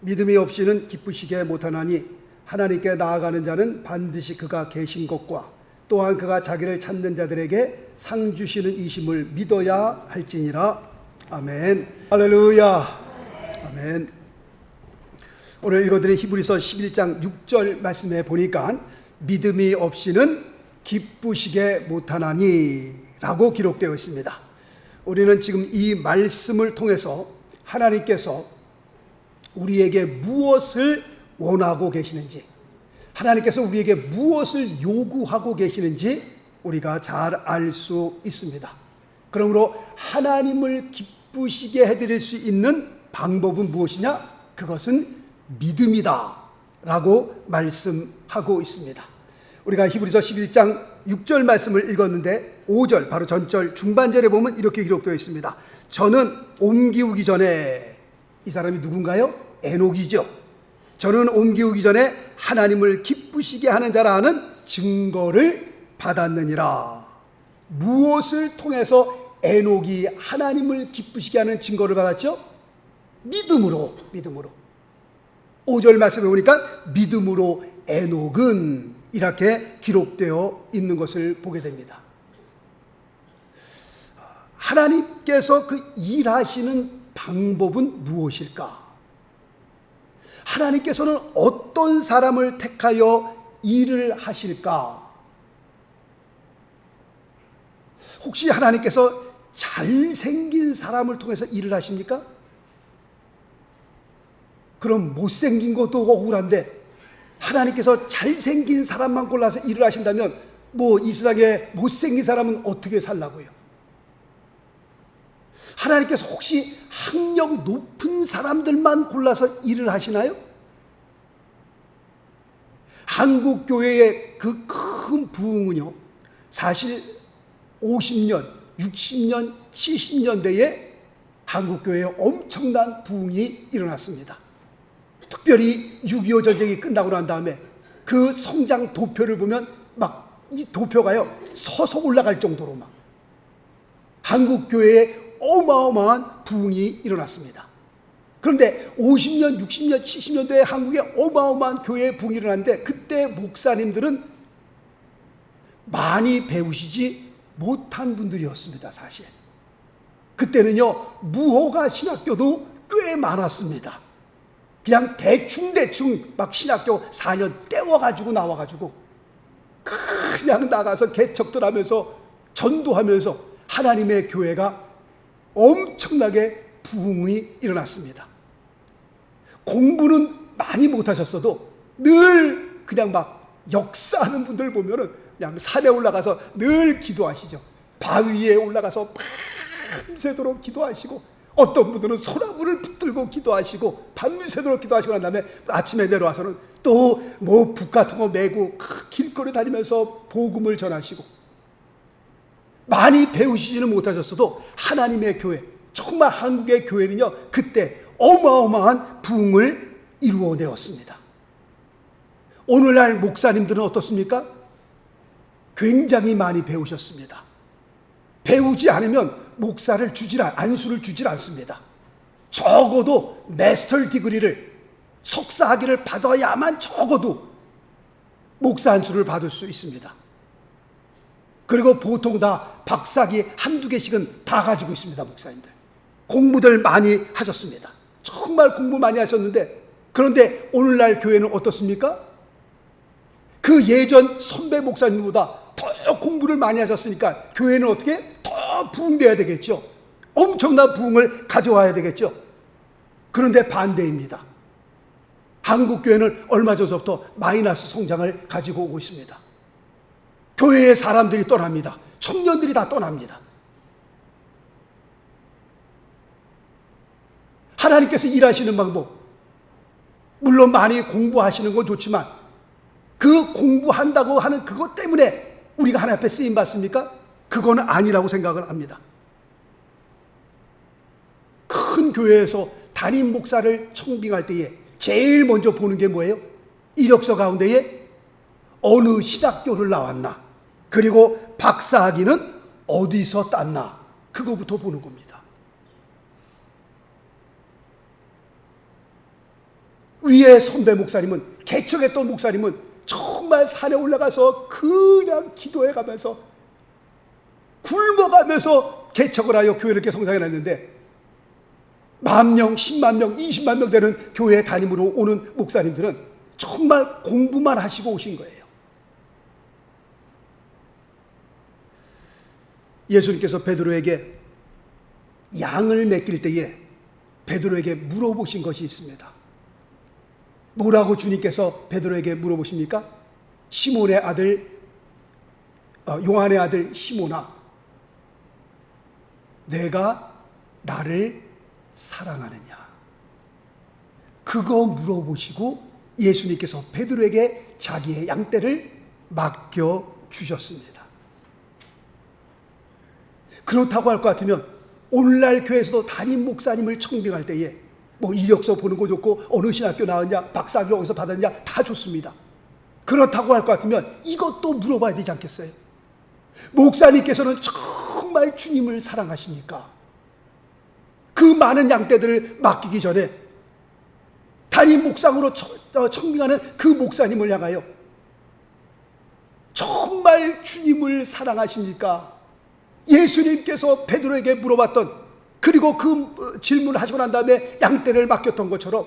믿음이 없이는 기쁘시게 못하나니 하나님께 나아가는 자는 반드시 그가 계신 것과 또한 그가 자기를 찾는 자들에게 상 주시는 이심을 믿어야 할지니라. 아멘. 할렐루야. 아멘. 오늘 읽어드린 히브리서 11장 6절 말씀에 보니까 믿음이 없이는 기쁘시게 못하나니 라고 기록되어 있습니다. 우리는 지금 이 말씀을 통해서 하나님께서 우리에게 무엇을 원하고 계시는지, 하나님께서 우리에게 무엇을 요구하고 계시는지 우리가 잘 알 수 있습니다. 그러므로 하나님을 기쁘시게 해드릴 수 있는 방법은 무엇이냐? 그것은 믿음이다 라고 말씀하고 있습니다. 우리가 히브리서 11장 6절 말씀을 읽었는데 5절 바로 전절 중반절에 보면 이렇게 기록되어 있습니다. 저는 옮기우기 전에, 이 사람이 누군가요? 에녹이죠. 저는 옮기우기 전에 하나님을 기쁘시게 하는 자라 하는 증거를 받았느니라. 무엇을 통해서 에녹이 하나님을 기쁘시게 하는 증거를 받았죠? 믿음으로. 5절 말씀에 보니까 믿음으로 에녹은 이렇게 기록되어 있는 것을 보게 됩니다. 하나님께서 그 일하시는 방법은 무엇일까? 하나님께서는 어떤 사람을 택하여 일을 하실까? 혹시 하나님께서 잘생긴 사람을 통해서 일을 하십니까? 그럼 못생긴 것도 억울한데 하나님께서 잘생긴 사람만 골라서 일을 하신다면 이 세상에 못생긴 사람은 어떻게 살라고요? 하나님께서 혹시 학력 높은 사람들만 골라서 일을 하시나요? 한국 교회의 그 큰 부흥은요, 사실 50년, 60년, 70년대에 한국 교회에 엄청난 부흥이 일어났습니다. 특별히 6.25 전쟁이 끝나고 난 다음에 그 성장 도표를 보면 막 이 도표가요 서서 올라갈 정도로 막 한국 교회에 어마어마한 부흥이 일어났습니다. 그런데 50년, 60년, 70년대에 한국에 어마어마한 교회의 부흥이 일어났는데 그때 목사님들은 많이 배우시지 못한 분들이었습니다. 사실 그때는요 무허가 신학교도 꽤 많았습니다. 그냥 대충 막 신학교 4년 때워가지고 나와가지고 그냥 나가서 개척들하면서 전도하면서 하나님의 교회가 엄청나게 부흥이 일어났습니다. 공부는 많이 못하셨어도 늘 그냥 막 역사하는 분들 보면은 그냥 산에 올라가서 늘 기도하시죠. 바위 위에 올라가서 밤새도록 기도하시고, 어떤 분들은 소나무를 붙들고 기도하시고 밤새도록 기도하시고 난 다음에 아침에 내려와서는 또 북 같은 거 메고 길거리 다니면서 복음을 전하시고, 많이 배우시지는 못하셨어도 하나님의 교회, 정말 한국의 교회는요 그때 어마어마한 부흥을 이루어내었습니다. 오늘날 목사님들은 어떻습니까? 굉장히 많이 배우셨습니다. 배우지 않으면 안수를 주질 않습니다. 적어도 마스터 디그리를, 석사 학위를 받아야만 적어도 목사 안수를 받을 수 있습니다. 그리고 보통 다 박사학위 한두 개씩은 다 가지고 있습니다. 목사님들 공부들 많이 하셨습니다. 정말 공부 많이 하셨는데, 그런데 오늘날 교회는 어떻습니까? 그 예전 선배 목사님보다 더 공부를 많이 하셨으니까 교회는 어떻게 더 부흥돼야 되겠죠. 엄청난 부흥을 가져와야 되겠죠. 그런데 반대입니다. 한국 교회는 얼마 전부터 마이너스 성장을 가지고 오고 있습니다. 교회의 사람들이 떠납니다. 청년들이 다 떠납니다. 하나님께서 일하시는 방법, 물론 많이 공부하시는 건 좋지만 그 공부한다고 하는 그것 때문에 우리가 하나님 앞에 쓰임 받습니까? 그건 아니라고 생각을 합니다. 큰 교회에서 담임 목사를 청빙할 때에 제일 먼저 보는 게 뭐예요? 이력서 가운데에 어느 신학교를 나왔나, 그리고 박사학위는 어디서 땄나, 그거부터 보는 겁니다. 위에 선배 목사님은, 개척했던 목사님은 정말 산에 올라가서 그냥 기도해 가면서 굶어가면서 개척을 하여 교회를 이렇게 성장해놨는데, 10,000명, 10만 명, 20만 명 되는 교회 담임으로 오는 목사님들은 정말 공부만 하시고 오신 거예요. 예수님께서 베드로에게 양을 맡길 때에 베드로에게 물어보신 것이 있습니다. 뭐라고 주님께서 베드로에게 물어보십니까? 시몬의 아들, 요한의 아들 시몬아, 내가 나를 사랑하느냐? 그거 물어보시고 예수님께서 베드로에게 자기의 양떼를 맡겨 주셨습니다. 그렇다고 할 것 같으면 오늘날 교회에서도 담임 목사님을 청빙할 때에 뭐 이력서 보는 거 좋고 어느 신학교 나왔냐, 박사학위 어디서 받았냐 다 좋습니다. 그렇다고 할 것 같으면 이것도 물어봐야 되지 않겠어요? 목사님께서는 정말 주님을 사랑하십니까? 그 많은 양떼들을 맡기기 전에 담임 목사로 청빙하는 그 목사님을 향하여 정말 주님을 사랑하십니까? 예수님께서 베드로에게 물어봤던, 그리고 그 질문을 하시고 난 다음에 양떼를 맡겼던 것처럼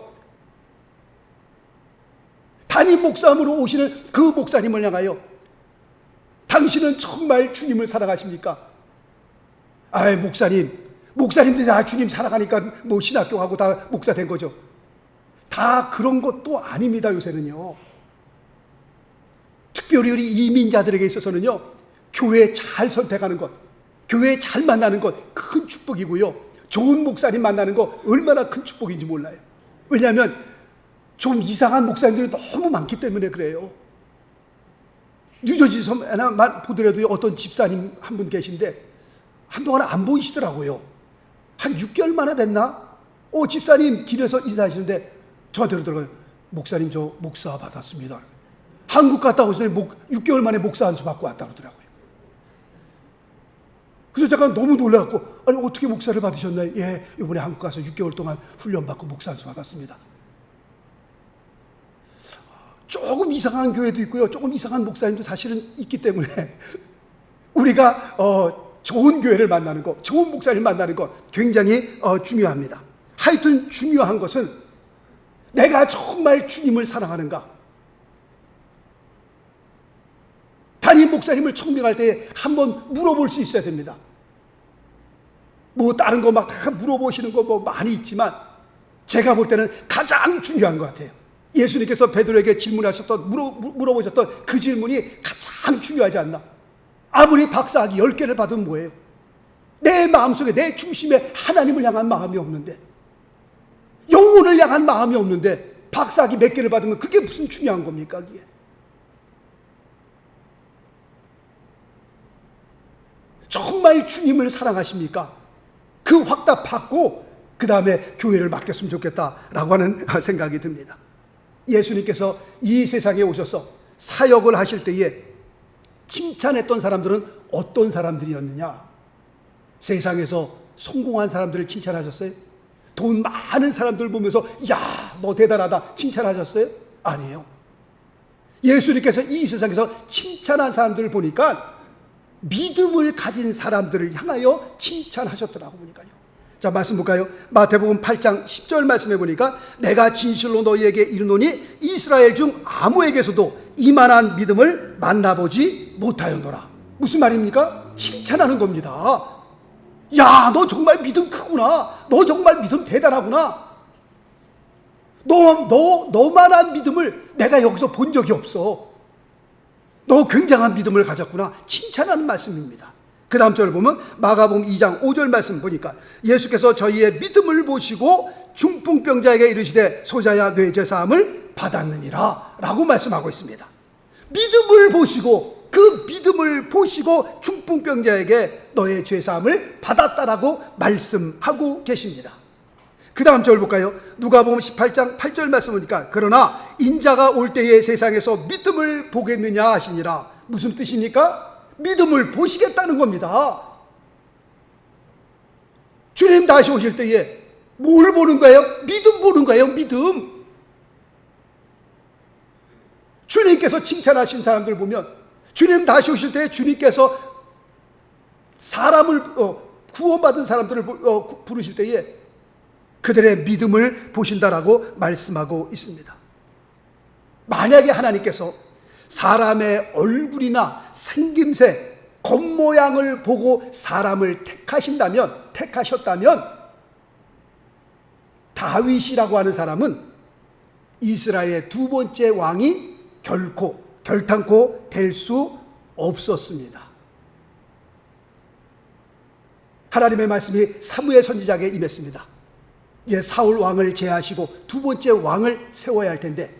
담임 목사로 오시는 그 목사님을 향하여 당신은 정말 주님을 사랑하십니까? 아이, 목사님들이 다 주님 사랑하니까 뭐 신학교 가고 다 목사 된 거죠. 다 그런 것도 아닙니다. 요새는요, 특별히 우리 이민자들에게 있어서는요, 교회 잘 선택하는 것, 교회 잘 만나는 것 큰 축복이고요, 좋은 목사님 만나는 거 얼마나 큰 축복인지 몰라요. 왜냐하면 좀 이상한 목사님들이 너무 많기 때문에 그래요. 뉴저지에서 하나만 보더라도 어떤 집사님 한 분 계신데 한동안 안 보이시더라고요. 한 6개월 만에 뵀나? 집사님 길에서 인사하시는데 저한테 그러더라고요. 목사님, 저 목사 받았습니다. 한국 갔다 오시더니 6개월 만에 목사 안수 받고 왔다 그러더라고요. 그래서 제가 너무 놀라갖고, 아니 어떻게 목사를 받으셨나요? 예, 이번에 한국 가서 6개월 동안 훈련받고 목사 안수 받았습니다. 조금 이상한 교회도 있고요, 조금 이상한 목사님도 사실은 있기 때문에 우리가 좋은 교회를 만나는 것, 좋은 목사님 만나는 것 굉장히 중요합니다. 하여튼 중요한 것은 내가 정말 주님을 사랑하는가? 담임 목사님을 청빙할 때 한번 물어볼 수 있어야 됩니다. 뭐 다른 거 막 다 물어보시는 거 뭐 많이 있지만 제가 볼 때는 가장 중요한 것 같아요. 예수님께서 베드로에게 질문하셨던, 물어보셨던 그 질문이 가장 중요하지 않나? 아무리 박사학위 10개를 받으면 뭐예요? 내 마음속에, 내 중심에 하나님을 향한 마음이 없는데, 영혼을 향한 마음이 없는데 박사학위 몇 개를 받으면 그게 무슨 중요한 겁니까? 그게 정말 주님을 사랑하십니까? 그 확답 받고 그 다음에 교회를 맡겼으면 좋겠다라고 하는 생각이 듭니다. 예수님께서 이 세상에 오셔서 사역을 하실 때에 칭찬했던 사람들은 어떤 사람들이었느냐? 세상에서 성공한 사람들을 칭찬하셨어요? 돈 많은 사람들 보면서 야, 너 대단하다 칭찬하셨어요? 아니에요. 예수님께서 이 세상에서 칭찬한 사람들을 보니까 믿음을 가진 사람들을 향하여 칭찬하셨더라고 보니까요. 자, 말씀 볼까요? 마태복음 8장 10절 말씀해 보니까 내가 진실로 너희에게 이르노니 이스라엘 중 아무에게서도 이만한 믿음을 만나보지 못하였노라. 무슨 말입니까? 칭찬하는 겁니다. 야, 너 정말 믿음 크구나. 너 정말 믿음 대단하구나. 너만한 믿음을 내가 여기서 본 적이 없어. 너 굉장한 믿음을 가졌구나. 칭찬하는 말씀입니다. 그 다음 절을 보면 마가복음 2장 5절 말씀 보니까 예수께서 저희의 믿음을 보시고 중풍병자에게 이르시되 소자야 뇌 죄사함을 받았느니라 라고 말씀하고 있습니다. 믿음을 보시고, 그 믿음을 보시고 중풍병자에게 너의 죄사함을 받았다라고 말씀하고 계십니다. 그 다음 절 볼까요? 누가복음 18장 8절 말씀 보니까 그러나 인자가 올 때에 세상에서 믿음을 보겠느냐 하시니라. 무슨 뜻입니까? 믿음을 보시겠다는 겁니다. 주님 다시 오실 때에 뭘 보는 거예요? 믿음 보는 거예요. 믿음. 주님께서 칭찬하신 사람들 보면 주님 다시 오실 때 주님께서 사람을 구원받은 사람들을 부르실 때에 그들의 믿음을 보신다라고 말씀하고 있습니다. 만약에 하나님께서 사람의 얼굴이나 생김새, 겉모양을 보고 사람을 택하셨다면 다윗이라고 하는 사람은 이스라엘의 두 번째 왕이 결탄코 될 수 없었습니다. 하나님의 말씀이 사무엘 선지자에게 임했습니다. 이제 사울 왕을 제하시고 두 번째 왕을 세워야 할 텐데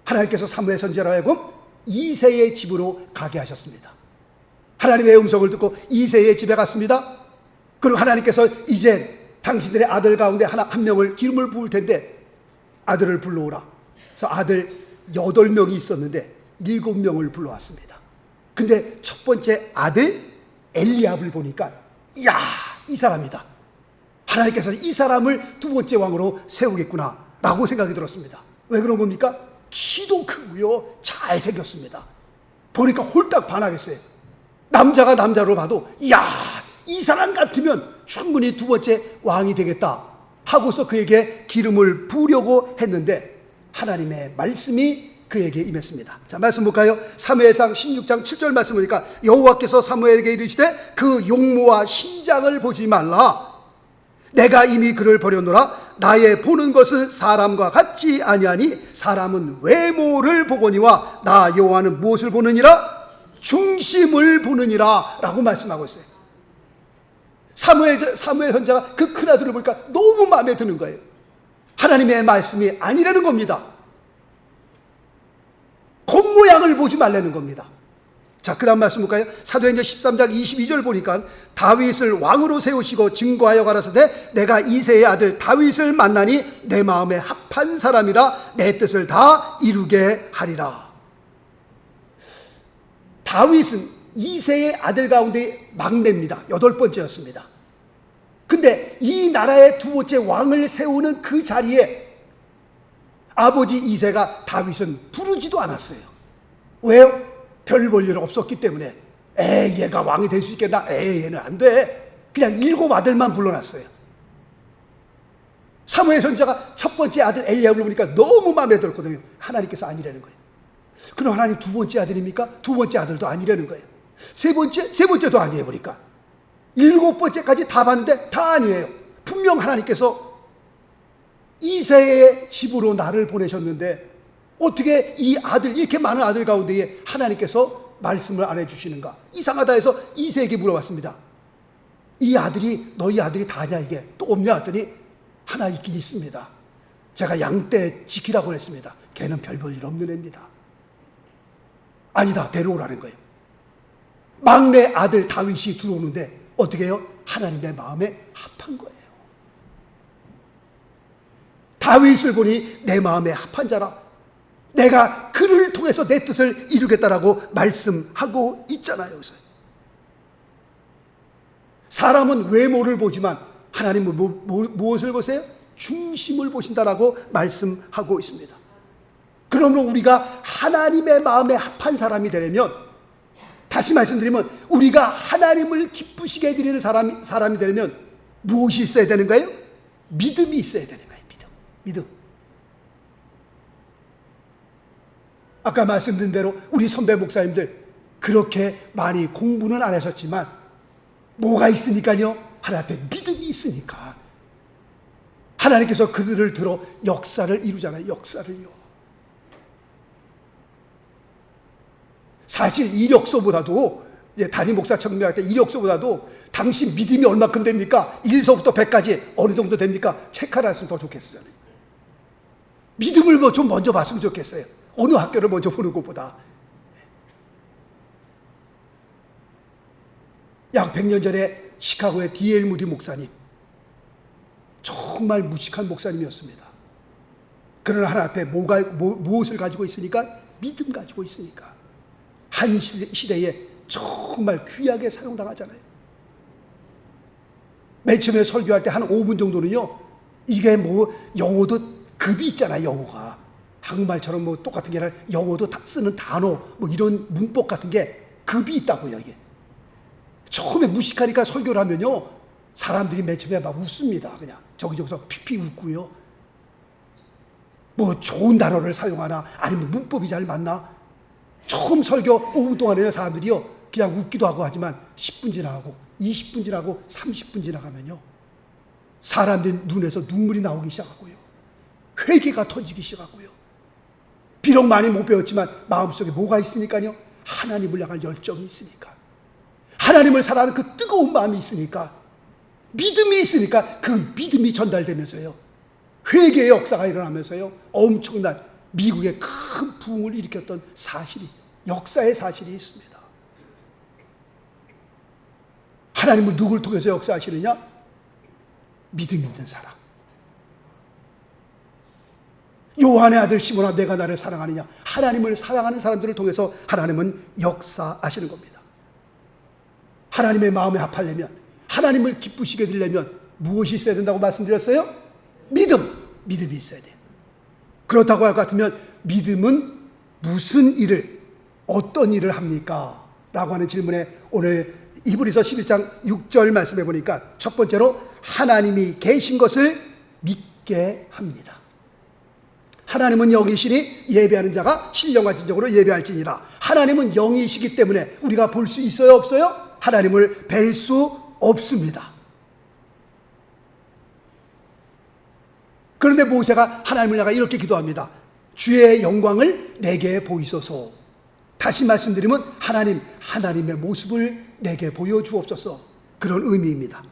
하나님께서 사무엘 선지자로 하여금 이새의 집으로 가게 하셨습니다. 하나님의 음성을 듣고 이새의 집에 갔습니다. 그리고 하나님께서 이제 당신들의 아들 가운데 한 명을 기름을 부을 텐데 아들을 불러오라. 그래서 아들 8명이 있었는데 7명을 불러왔습니다. 근데 첫 번째 아들 엘리압을 보니까 이야, 이 사람이다. 하나님께서 이 사람을 두 번째 왕으로 세우겠구나 라고 생각이 들었습니다. 왜 그런 겁니까? 키도 크고요, 잘생겼습니다. 보니까 홀딱 반하겠어요. 남자가 남자로 봐도 이야, 이 사람 같으면 충분히 두 번째 왕이 되겠다 하고서 그에게 기름을 부으려고 했는데 하나님의 말씀이 그에게 임했습니다. 자, 말씀 볼까요? 사무엘상 16장 7절 말씀 보니까 여호와께서 사무엘에게 이르시되 그 용모와 신장을 보지 말라. 내가 이미 그를 버렸노라. 나의 보는 것은 사람과 같지 아니하니 사람은 외모를 보거니와 나 여호와는 무엇을 보느니라? 중심을 보느니라 라고 말씀하고 있어요. 사무엘 선지자가 그 큰아들을 보니까 너무 마음에 드는 거예요. 하나님의 말씀이 아니라는 겁니다. 겉모양을 보지 말라는 겁니다. 자, 그 다음 말씀 볼까요? 사도행전 13장 22절 보니까 다윗을 왕으로 세우시고 증거하여 가라사대 내가 이새의 아들 다윗을 만나니 내 마음에 합한 사람이라 내 뜻을 다 이루게 하리라. 다윗은 이새의 아들 가운데 막내입니다. 8번째였습니다. 근데 이 나라의 두 번째 왕을 세우는 그 자리에 아버지 이새가 다윗은 부르지도 않았어요. 왜요? 별 볼 일 없었기 때문에. 얘가 왕이 될 수 있겠나? 얘는 안 돼. 그냥 7 아들만 불러놨어요. 사무엘 선지자가 첫 번째 아들 엘리압을 보니까 너무 마음에 들었거든요. 하나님께서 아니라는 거예요. 그럼 하나님 두 번째 아들입니까? 두 번째 아들도 아니라는 거예요. 세 번째도 아니에요. 보니까 7번째까지 다 봤는데 다 아니에요. 분명 하나님께서 이새의 집으로 나를 보내셨는데 어떻게 이 아들, 이렇게 많은 아들 가운데에 하나님께서 말씀을 안 해주시는가? 이상하다 해서 이새에게 물어봤습니다. 이 아들이 너희 아들이 다냐 이게? 또 없냐 했더니 하나 있긴 있습니다. 제가 양떼 지키라고 했습니다. 걔는 별 볼 일 없는 애입니다. 아니다, 데려오라는 거예요. 막내 아들 다윗이 들어오는데 어떻게 해요? 하나님의 마음에 합한 거예요. 다윗을 보니 내 마음에 합한 자라. 내가 그를 통해서 내 뜻을 이루겠다라고 말씀하고 있잖아요. 여기서. 사람은 외모를 보지만 하나님은 무엇을 보세요? 중심을 보신다라고 말씀하고 있습니다. 그러면 우리가 하나님의 마음에 합한 사람이 되려면, 다시 말씀드리면 우리가 하나님을 기쁘시게 해드리는 사람이 되려면 무엇이 있어야 되는 거예요? 믿음이 있어야 되는 거예요. 믿음. 아까 말씀드린 대로 우리 선배 목사님들 그렇게 많이 공부는 안 하셨지만 뭐가 있으니까요? 하나님 앞에 믿음이 있으니까 하나님께서 그들을 들어 역사를 이루잖아요. 역사를요. 사실 이력서보다도, 담임 목사 청명할 때 이력서보다도 당신 믿음이 얼마큼 됩니까? 1서부터 100까지 어느 정도 됩니까? 체크를 했으면 더 좋겠어요. 믿음을 좀 먼저 봤으면 좋겠어요. 어느 학교를 먼저 보는 것보다. 약 100년 전에 시카고의 D.L. 무디 목사님, 정말 무식한 목사님이었습니다. 그러나 하나님 앞에 무엇을 가지고 있으니까? 믿음 가지고 있으니까. 한 시대에 정말 귀하게 사용당하잖아요. 맨 처음에 설교할 때 한 5분 정도는요, 이게 영어도 급이 있잖아요, 영어가. 한국말처럼 뭐 똑같은 게 아니라 영어도 다 쓰는 단어 뭐 이런 문법 같은 게 급이 있다고요. 이게 처음에 무식하니까 설교를 하면요 사람들이 맨 처음에 막 웃습니다. 그냥 저기저기서 피피 웃고요. 뭐 좋은 단어를 사용하나 아니면 문법이 잘 맞나. 처음 설교 5분 동안에 사람들이요 그냥 웃기도 하고 하지만 10분 지나가고 20분 지나고 30분 지나가면요 사람들 눈에서 눈물이 나오기 시작하고요. 회개가 터지기 시작하고요. 비록 많이 못 배웠지만 마음속에 뭐가 있으니까요. 하나님을 향할 열정이 있으니까. 하나님을 사랑하는 그 뜨거운 마음이 있으니까. 믿음이 있으니까 그 믿음이 전달되면서요. 회개의 역사가 일어나면서요. 엄청난 미국의 큰 부흥을 일으켰던 사실이, 역사의 사실이 있습니다. 하나님은 누구를 통해서 역사하시느냐? 믿음 있는 사람. 요한의 아들 시몬아 내가 나를 사랑하느냐. 하나님을 사랑하는 사람들을 통해서 하나님은 역사하시는 겁니다. 하나님의 마음에 합하려면, 하나님을 기쁘시게 되려면 무엇이 있어야 된다고 말씀드렸어요? 믿음이 있어야 돼요. 그렇다고 할 것 같으면 믿음은 무슨 일을, 어떤 일을 합니까? 라고 하는 질문에 오늘 히브리서 11장 6절 말씀해 보니까 첫 번째로 하나님이 계신 것을 믿게 합니다. 하나님은 영이시니 예배하는 자가 신령과 진정으로 예배할지니라. 하나님은 영이시기 때문에 우리가 볼 수 있어요, 없어요? 하나님을 뵐 수 없습니다. 그런데 모세가 하나님을 향해 이렇게 기도합니다. 주의 영광을 내게 보이소서. 다시 말씀드리면 하나님의 모습을 내게 보여주옵소서. 그런 의미입니다.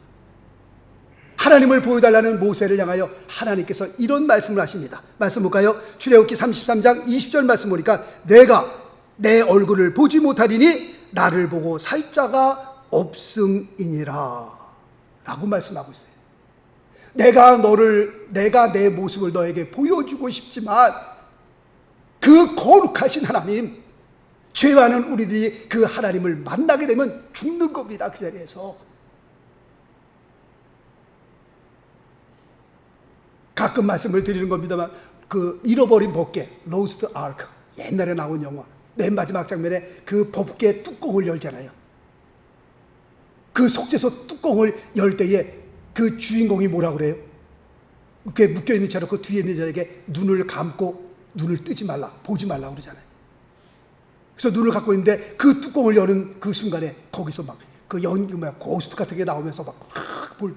하나님을 보여달라는 모세를 향하여 하나님께서 이런 말씀을 하십니다. 말씀 볼까요? 출애굽기 33장 20절 말씀 보니까 내가 내 얼굴을 보지 못하리니 나를 보고 살 자가 없음이니라 라고 말씀하고 있어요. 내가 내 모습을 너에게 보여주고 싶지만 그 거룩하신 하나님, 죄 많은 우리들이 그 하나님을 만나게 되면 죽는 겁니다. 그 자리에서. 가끔 말씀을 드리는 겁니다만 그 잃어버린 법궤, 로스트 아크, 옛날에 나온 영화 맨 마지막 장면에 그 법궤 뚜껑을 열잖아요. 그 속죄소 뚜껑을 열 때에 그 주인공이 뭐라고 그래요? 그게 묶여있는 채로 그 뒤에 있는 자에게 눈을 감고 눈을 뜨지 말라, 보지 말라 그러잖아요. 그래서 눈을 감고 있는데 그 뚜껑을 여는 그 순간에 거기서 막 그 연기 고스트 같은 게 나오면서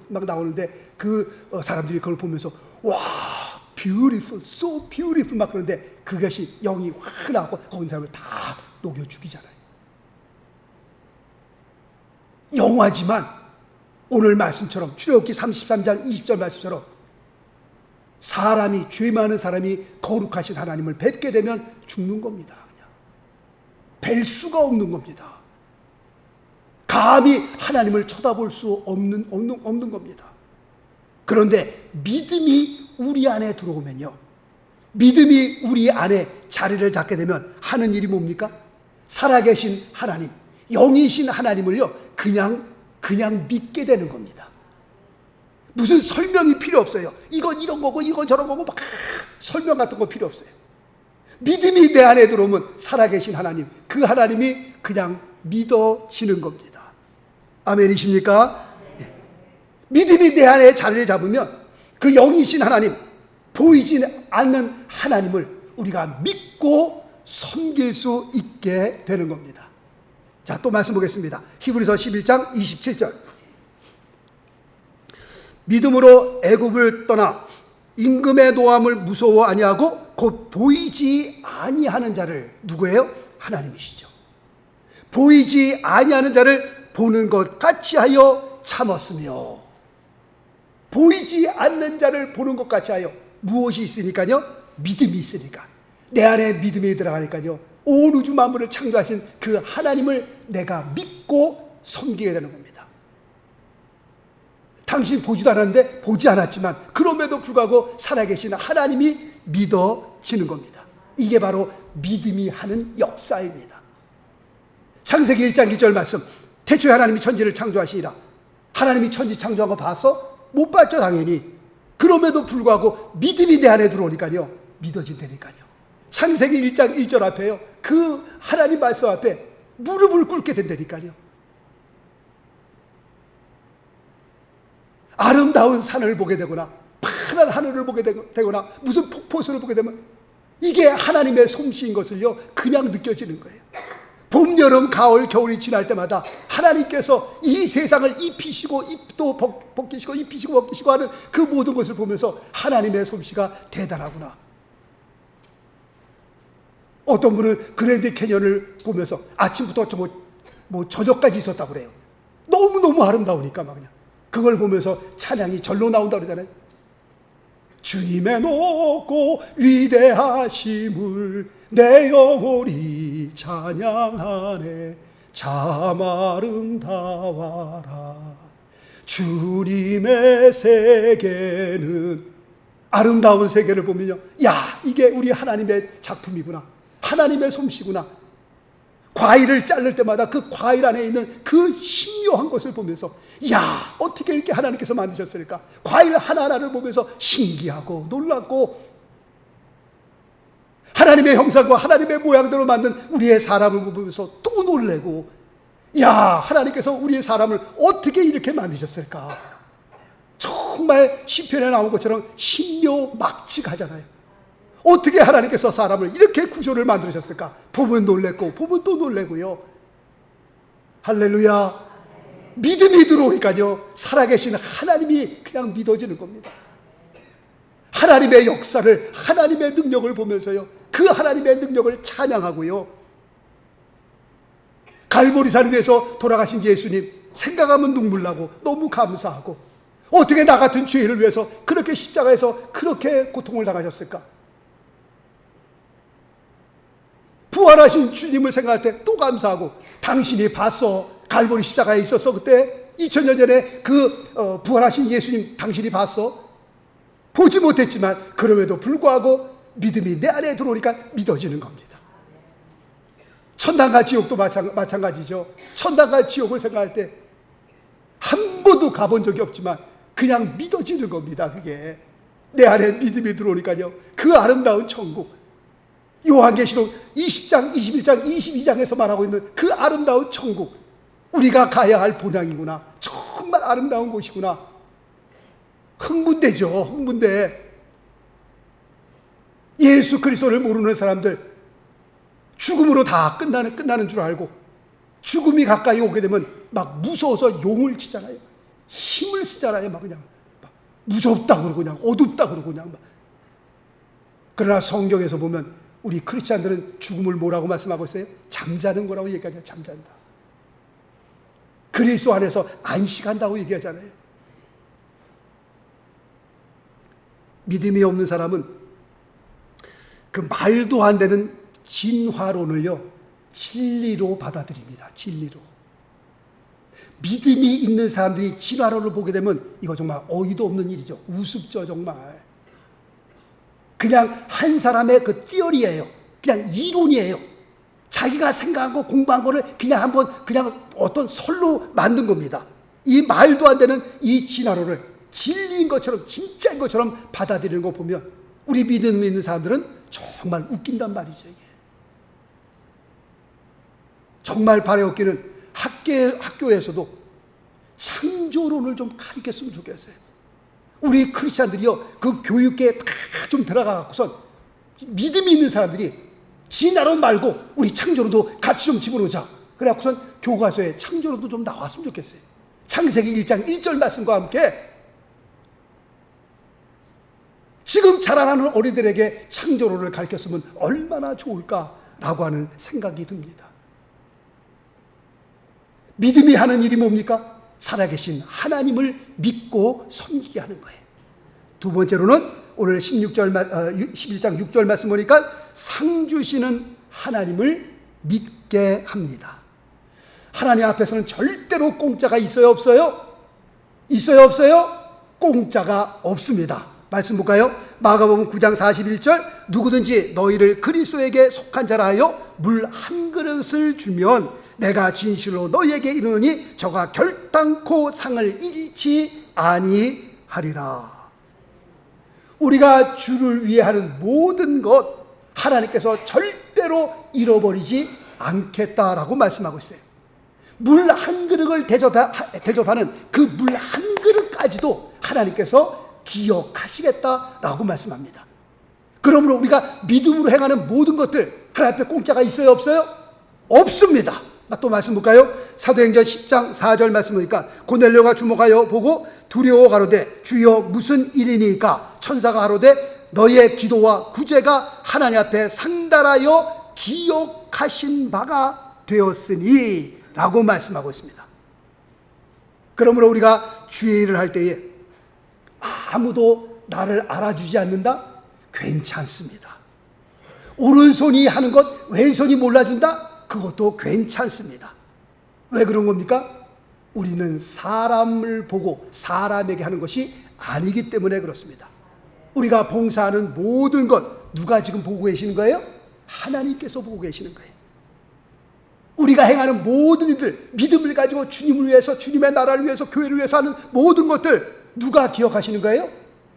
막 나오는데 그 사람들이 그걸 보면서 와, beautiful, so beautiful 막 그러는데 그것이 영이 확 나오고 거기 사람을 다 녹여 죽이잖아요. 영화지만 오늘 말씀처럼 출애굽기 33장 20절 말씀처럼 사람이, 죄 많은 사람이 거룩하신 하나님을 뵙게 되면 죽는 겁니다. 그냥 뵐 수가 없는 겁니다. 감히 하나님을 쳐다볼 수 없는 겁니다. 그런데 믿음이 우리 안에 들어오면요, 믿음이 우리 안에 자리를 잡게 되면 하는 일이 뭡니까? 살아계신 하나님, 영이신 하나님을요 그냥 믿게 되는 겁니다. 무슨 설명이 필요 없어요. 이건 이런 거고 이건 저런 거고 막 설명 같은 거 필요 없어요. 믿음이 내 안에 들어오면 살아계신 하나님, 그 하나님이 그냥 믿어지는 겁니다. 아멘이십니까? 네. 믿음이 내 안에 자리를 잡으면 그 영이신 하나님, 보이지 않는 하나님을 우리가 믿고 섬길 수 있게 되는 겁니다. 자, 또 말씀 보겠습니다. 히브리서 11장 27절. 믿음으로 애굽을 떠나 임금의 노함을 무서워 아니하고 곧 보이지 아니하는 자를, 누구예요? 하나님이시죠. 보이지 아니하는 자를 보는 것 같이 하여 참았으며, 보이지 않는 자를 보는 것 같이 하여, 무엇이 있으니까요? 믿음이 있으니까. 내 안에 믿음이 들어가니까요, 온 우주 만물을 창조하신 그 하나님을 내가 믿고 섬기게 되는 겁니다. 당신 보지도 않았는데, 보지 않았지만 그럼에도 불구하고 살아계신 하나님이 믿어지는 겁니다. 이게 바로 믿음이 하는 역사입니다. 창세기 1장 1절 말씀, 태초에 하나님이 천지를 창조하시니라. 하나님이 천지 창조한 거 봐서? 못 봤죠, 당연히. 그럼에도 불구하고 믿음이 내 안에 들어오니까요, 믿어진다니까요. 창세기 1장 1절 앞에요. 그 하나님 말씀 앞에 무릎을 꿇게 된다니까요. 아름다운 산을 보게 되거나 파란 하늘을 보게 되거나 무슨 폭포수를 보게 되면 이게 하나님의 솜씨인 것을요 그냥 느껴지는 거예요. 봄, 여름, 가을, 겨울이 지날 때마다 하나님께서 이 세상을 입히시고 또 벗기시고 입히시고 벗기시고 하는 그 모든 것을 보면서 하나님의 솜씨가 대단하구나. 어떤 분은 그랜드 캐년을 보면서 아침부터 뭐 저녁까지 있었다고 그래요. 너무너무 아름다우니까 막 그냥 그걸 보면서 찬양이 절로 나온다고 그러잖아요. 주님의 높고 위대하심을 내 영혼이 찬양하네. 참 아름다워라. 주님의 세계는, 아름다운 세계를 보면요, 야, 이게 우리 하나님의 작품이구나, 하나님의 솜씨구나. 과일을 자를 때마다 그 과일 안에 있는 그 신묘한 것을 보면서, 야, 어떻게 이렇게 하나님께서 만드셨을까? 과일 하나하나를 보면서 신기하고 놀랍고, 하나님의 형상과 하나님의 모양대로 만든 우리의 사람을 보면서 또 놀래고, 야, 하나님께서 우리의 사람을 어떻게 이렇게 만드셨을까? 정말 시편에 나온 것처럼 신묘막측하잖아요. 어떻게 하나님께서 사람을 이렇게 구조를 만드셨을까? 보면 놀랬고 보면 또 놀래고요. 할렐루야. 믿음이 들어오니까요, 살아계신 하나님이 그냥 믿어지는 겁니다. 하나님의 역사를, 하나님의 능력을 보면서요, 그 하나님의 능력을 찬양하고요. 갈보리산 위에서 돌아가신 예수님 생각하면 눈물 나고 너무 감사하고, 어떻게 나 같은 죄인을 위해서 그렇게 십자가에서 그렇게 고통을 당하셨을까? 부활하신 주님을 생각할 때 또 감사하고, 당신이 봤어, 갈보리 십자가에 있었어, 그때 2000년 전에 그 부활하신 예수님 당신이 봤어? 보지 못했지만 그럼에도 불구하고 믿음이 내 안에 들어오니까 믿어지는 겁니다. 천당과 지옥도 마찬가지죠. 천당과 지옥을 생각할 때 한 번도 가본 적이 없지만 그냥 믿어지는 겁니다. 그게 내 안에 믿음이 들어오니까요, 그 아름다운 천국, 요한계시록 20장, 21장, 22장에서 말하고 있는 그 아름다운 천국, 우리가 가야 할 본향이구나, 정말 아름다운 곳이구나. 흥분되죠. 흥분돼. 예수 그리스도를 모르는 사람들 죽음으로 다 끝나는 줄 알고, 죽음이 가까이 오게 되면 막 무서워서 용을 치잖아요. 힘을 쓰잖아요. 막 그냥 막 무섭다 그러고 그냥 어둡다 그러고 그냥 막. 그러나 성경에서 보면 우리 크리스찬들은 죽음을 뭐라고 말씀하고 있어요? 잠자는 거라고 얘기하죠. 잠잔다. 그리스도 안에서 안식한다고 얘기하잖아요. 믿음이 없는 사람은 그 말도 안 되는 진화론을요, 진리로 받아들입니다. 진리로. 믿음이 있는 사람들이 진화론을 보게 되면 이거 정말 어이도 없는 일이죠. 우습죠, 정말. 그냥 한 사람의 그 티어리예요. 그냥 이론이에요. 자기가 생각하고 공부한 거를 그냥 한번 그냥 어떤 설로 만든 겁니다. 이 말도 안 되는 이 진화론을 진리인 것처럼, 진짜인 것처럼 받아들이는 거 보면 우리 믿음 있는 사람들은 정말 웃긴단 말이죠. 이게 정말 바라옵기는 학교에서도 창조론을 좀 가르쳤으면 좋겠어요. 우리 크리스찬들이요, 그 교육계에 다 좀 들어가고선 믿음이 있는 사람들이 진화론 말고 우리 창조론도 같이 좀 집어넣자. 그래갖고선 교과서에 창조론도 좀 나왔으면 좋겠어요. 창세기 1장 1절 말씀과 함께 지금 자라나는 어린이들에게 창조론을 가르쳤으면 얼마나 좋을까라고 하는 생각이 듭니다. 믿음이 하는 일이 뭡니까? 살아계신 하나님을 믿고 섬기게 하는 거예요. 두 번째로는 오늘 11장 6절 말씀 보니까 상 주시는 하나님을 믿게 합니다. 하나님 앞에서는 절대로 공짜가 있어요, 없어요? 있어요, 없어요? 공짜가 없습니다. 말씀 볼까요? 마가복음 9장 41절, 누구든지 너희를 그리스도에게 속한 자라 하여 물 한 그릇을 주면 내가 진실로 너희에게 이르노니 저가 결단코 상을 잃지 아니하리라. 우리가 주를 위해 하는 모든 것, 하나님께서 절대로 잃어버리지 않겠다라고 말씀하고 있어요. 물 한 그릇을 대접하는 그 물 한 그릇까지도 하나님께서 기억하시겠다라고 말씀합니다. 그러므로 우리가 믿음으로 행하는 모든 것들 하나님 앞에 공짜가 있어요, 없어요? 없습니다. 또 말씀 볼까요? 사도행전 10장 4절 말씀 보니까 고넬료가 주목하여 보고 두려워 가로되 주여 무슨 일이니까? 천사가 가로되 너의 기도와 구제가 하나님 앞에 상달하여 기억하신 바가 되었으니 라고 말씀하고 있습니다. 그러므로 우리가 주의 일을 할 때에 아무도 나를 알아주지 않는다? 괜찮습니다. 오른손이 하는 것 왼손이 몰라준다? 그것도 괜찮습니다. 왜 그런 겁니까? 우리는 사람을 보고 사람에게 하는 것이 아니기 때문에 그렇습니다. 우리가 봉사하는 모든 것 누가 지금 보고 계시는 거예요? 하나님께서 보고 계시는 거예요. 우리가 행하는 모든 일들, 믿음을 가지고 주님을 위해서, 주님의 나라를 위해서, 교회를 위해서 하는 모든 것들 누가 기억하시는 거예요?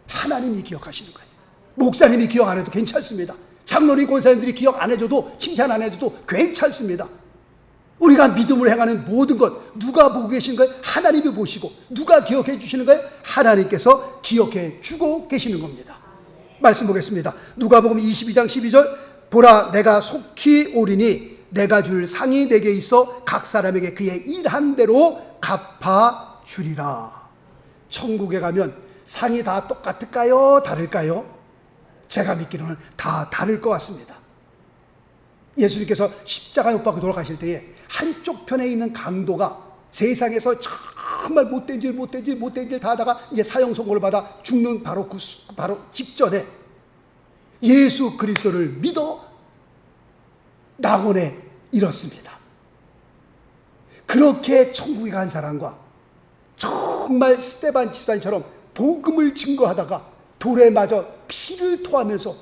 하나님이 기억하시는 거예요. 목사님이 기억 안 해도 괜찮습니다. 장로님, 권사님들이 기억 안 해줘도, 칭찬 안 해줘도 괜찮습니다. 우리가 믿음으로 행하는 모든 것 누가 보고 계시는 거예요? 하나님이 보시고. 누가 기억해 주시는 거예요? 하나님께서 기억해 주고 계시는 겁니다. 말씀 보겠습니다. 누가복음 22장 12절 보라 내가 속히 오리니 내가 줄 상이 내게 있어 각 사람에게 그의 일한 대로 갚아 주리라. 천국에 가면 상이 다 똑같을까요? 다를까요? 제가 믿기로는 다 다를 것 같습니다. 예수님께서 십자가 못 박고 돌아가실 때에 한쪽 편에 있는 강도가 세상에서 정말 못된 일 다 하다가 이제 사형 선고를 받아 죽는 바로 직전에 예수 그리스도를 믿어 낙원에 잃었습니다. 그렇게 천국에 간 사람과 정말 스데반 집사님처럼 복음을 증거하다가 돌에 맞아 피를 토하면서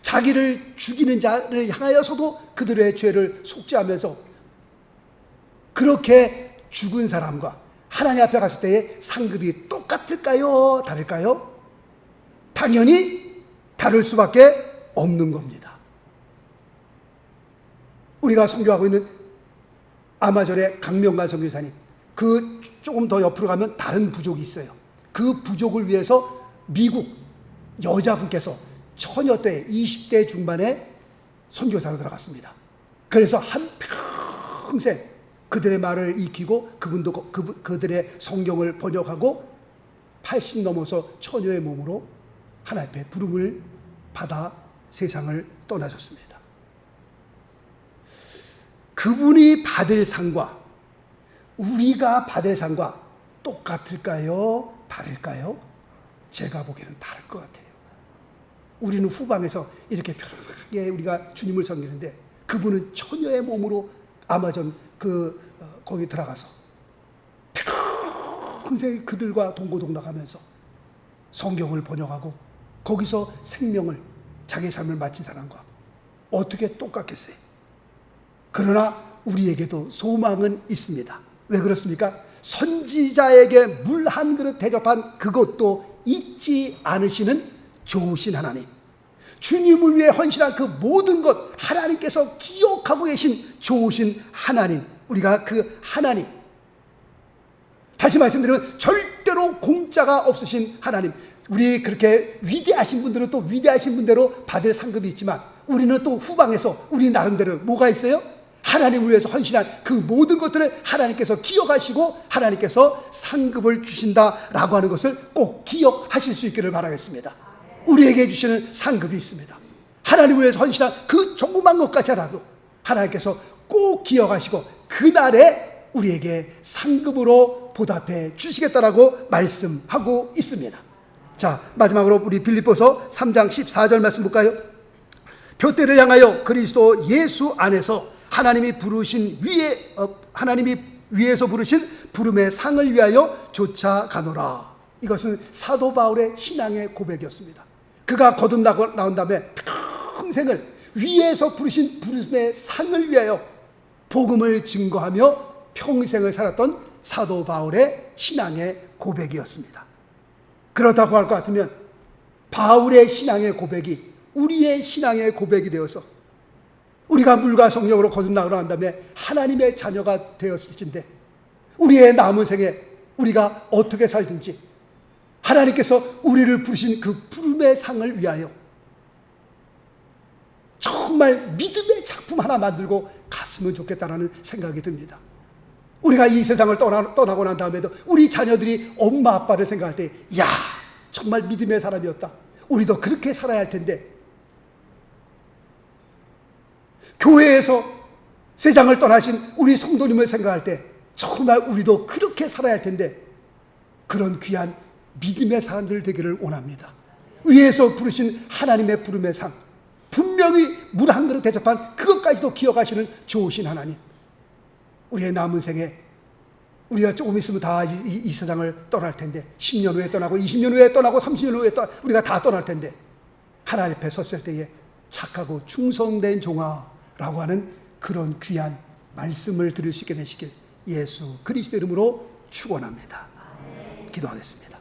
자기를 죽이는 자를 향하여서도 그들의 죄를 속죄하면서 그렇게 죽은 사람과 하나님 앞에 갔을 때의 상급이 똑같을까요? 다를까요? 당연히 다를 수밖에 없는 겁니다. 우리가 선교하고 있는 아마존의 강명관 선교사님, 그 조금 더 옆으로 가면 다른 부족이 있어요. 그 부족을 위해서 미국 여자분께서 처녀 때 20대 중반에 선교사로 들어갔습니다. 그래서 한평생 그들의 말을 익히고 그들의 성경을 번역하고 80 넘어서 처녀의 몸으로 하나님 앞에 부름을 받아 세상을 떠나셨습니다. 그분이 받을 상과 우리가 받을 상과 똑같을까요? 다를까요? 제가 보기에는 다를 것 같아요. 우리는 후방에서 이렇게 편하게 우리가 주님을 섬기는데 그분은 처녀의 몸으로 아마존 거기 들어가서 평생 그들과 동고동락하면서 성경을 번역하고 거기서 생명을 자기 삶을 마친 사람과 어떻게 똑같겠어요? 그러나 우리에게도 소망은 있습니다. 왜 그렇습니까? 선지자에게 물 한 그릇 대접한 그것도 잊지 않으시는 좋으신 하나님, 주님을 위해 헌신한 그 모든 것 하나님께서 기억하고 계신 좋으신 하나님, 우리가 그 하나님, 다시 말씀드리면 절대로 공짜가 없으신 하나님, 우리 그렇게 위대하신 분들은 또 위대하신 분대로 받을 상급이 있지만 우리는 또 후방에서 우리 나름대로 뭐가 있어요? 하나님을 위해서 헌신한 그 모든 것들을 하나님께서 기억하시고 하나님께서 상급을 주신다라고 하는 것을 꼭 기억하실 수 있기를 바라겠습니다. 우리에게 주시는 상급이 있습니다. 하나님을 위해서 헌신한 그 조그만 것까지라도 하나님께서 꼭 기억하시고 그날에 우리에게 상급으로 보답해 주시겠다라고 말씀하고 있습니다. 자, 마지막으로 우리 빌립보서 3장 14절 말씀 볼까요? 표대를 향하여 그리스도 예수 안에서 하나님이 위에서 부르신 부름의 상을 위하여 쫓아가노라. 이것은 사도 바울의 신앙의 고백이었습니다. 그가 거듭나고 나온 다음에 평생을 위에서 부르신 부름의 상을 위하여 복음을 증거하며 평생을 살았던 사도 바울의 신앙의 고백이었습니다. 그렇다고 할 것 같으면 바울의 신앙의 고백이 우리의 신앙의 고백이 되어서 우리가 물과 성령으로 거듭나고 난 다음에 하나님의 자녀가 되었을진데 우리의 남은 생에 우리가 어떻게 살든지 하나님께서 우리를 부르신 그 부름의 상을 위하여 정말 믿음의 작품 하나 만들고 갔으면 좋겠다라는 생각이 듭니다. 우리가 이 세상을 떠나고 난 다음에도 우리 자녀들이 엄마 아빠를 생각할 때, 야, 정말 믿음의 사람이었다. 우리도 그렇게 살아야 할 텐데, 교회에서 세상을 떠나신 우리 성도님을 생각할 때 정말 우리도 그렇게 살아야 할 텐데, 그런 귀한 믿음의 사람들 되기를 원합니다. 위에서 부르신 하나님의 부름의 상, 분명히 물 한 그릇 대접한 그것까지도 기억하시는 좋으신 하나님, 우리의 남은 생에 우리가 조금 있으면 다 이 세상을 떠날 텐데, 10년 후에 떠나고 20년 후에 떠나고 30년 후에 우리가 다 떠날 텐데, 하나님 앞에 섰을 때에 착하고 충성된 종아라고 하는 그런 귀한 말씀을 들을 수 있게 되시길 예수 그리스도 이름으로 축원합니다. 기도하겠습니다.